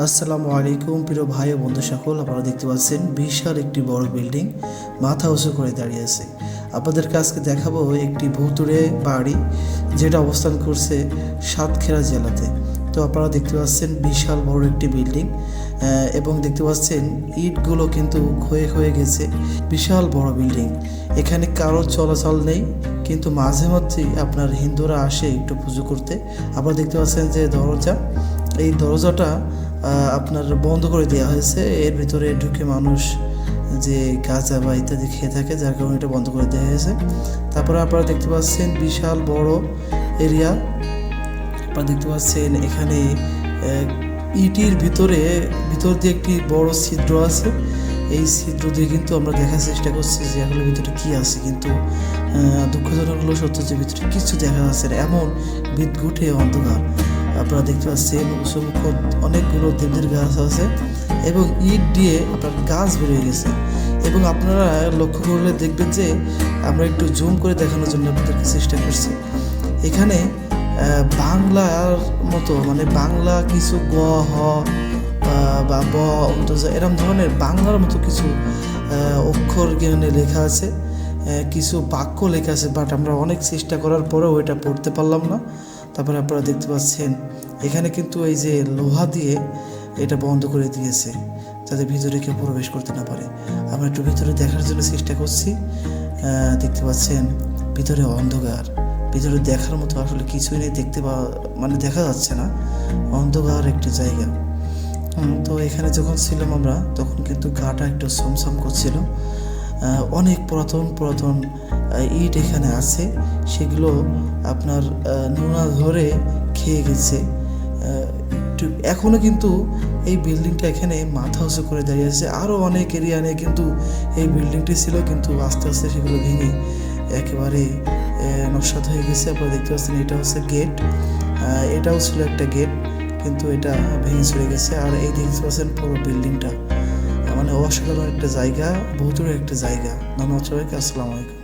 আসসালামু আলাইকুম প্রিয় ভাই ও বন্ধু সকল, আপনারা দেখতে পাচ্ছেন বিশাল একটি বড় বিল্ডিং মাথা উঁচু করে দাঁড়িয়ে আছে। আপনাদেরকে আজকে দেখাবো একটি ভুতুড়ে বাড়ি যেটা অবস্থান করছে সাতক্ষীরা জেলাতে। তো আপনারা দেখতে পাচ্ছেন বিশাল বড় একটি বিল্ডিং এবং দেখতে পাচ্ছেন ইটগুলো কিন্তু ক্ষয়ে ক্ষয়ে গেছে। বিশাল বড় বিল্ডিং, এখানে কারো চলাচল নেই, কিন্তু মাঝে মধ্যেই আপনার হিন্দুরা আসে একটু পুজো করতে। আপনারা দেখতে পাচ্ছেন যে দরজা, এই দরজাটা আপনার বন্ধ করে দেওয়া হয়েছে। এর ভিতরে ঢুকে মানুষ যে গাঁজা বা ইত্যাদি খেয়ে থাকে, যার কারণে এটা বন্ধ করে দেওয়া হয়েছে। তারপরে আপনারা দেখতে পাচ্ছেন বিশাল বড় এরিয়া। আপনারা দেখতে পাচ্ছেন এখানে ইটির ভিতর দিয়ে একটি বড় ছিদ্র আছে। এই ছিদ্র দিয়ে কিন্তু আমরা দেখার চেষ্টা করছি যে আসলে ভিতরে কী আছে, কিন্তু দুঃখজনক হলো সত্য যে ভিতরে কিছু দেখা যাচ্ছে না, এমন বিদঘুটে অন্ধকার। আপনারা দেখতে পাচ্ছেন অসংখ্য অনেকগুলো দেবদের গাছ আছে এবং ইট দিয়ে আপনার গাছ বেরিয়ে গেছে। এবং আপনারা লক্ষ্য করলে দেখবেন যে আমরা একটু জুম করে দেখানোর জন্য আপনাদেরকে চেষ্টা করছি। এখানে বাংলার মতো মানে বাংলা কিছু গ হ বা ব অন্তর্জা এরম ধরনের বাংলার মতো কিছু অক্ষর জ্ঞানে লেখা আছে, কিছু বাক্য লেখা আছে, বাট আমরা অনেক চেষ্টা করার পরেও এটা পড়তে পারলাম না। তারপরে আপনারা দেখতে পাচ্ছেন এখানে কিন্তু এই যে লোহা দিয়ে এটা বন্ধ করে দিয়েছে যাতে ভিতরে কেউ প্রবেশ করতে না পারে। আমরা একটু ভিতরে দেখার জন্য চেষ্টা করছি। দেখতে পাচ্ছেন ভিতরে অন্ধকার, ভিতরে দেখার মতো আসলে কিছুই নেই, মানে দেখা যাচ্ছে না, অন্ধকার একটি জায়গা। তো এখানে যখন ছিলাম আমরা তখন কিন্তু গাটা একটু ছমছম করছিল। অনেক পুরাতন ইট এখানে আছে, সেগুলো আপনার নোনা ধরে খেয়ে গেছে। এখনও কিন্তু এই বিল্ডিংটা এখানে মাথা উঁচু করে দাঁড়িয়ে আছে। আরও অনেক এরিয়া নিয়ে কিন্তু এই বিল্ডিংটি ছিল, কিন্তু আস্তে আস্তে সেগুলো ভেঙে একেবারে নস্যাৎ হয়ে গেছে। আপনারা দেখতে পাচ্ছেন এটা হচ্ছে গেট, এটাও ছিল একটা গেট, কিন্তু এটা ভেঙে চলে গেছে। আর এই দেখতে পাচ্ছেন পুরো বিল্ডিংটা, মানে অসাধারণ একটা জায়গা, ভুতুড়ে একটা জায়গা। ধন্যবাদ সবাইকে, আসসালামু আলাইকুম।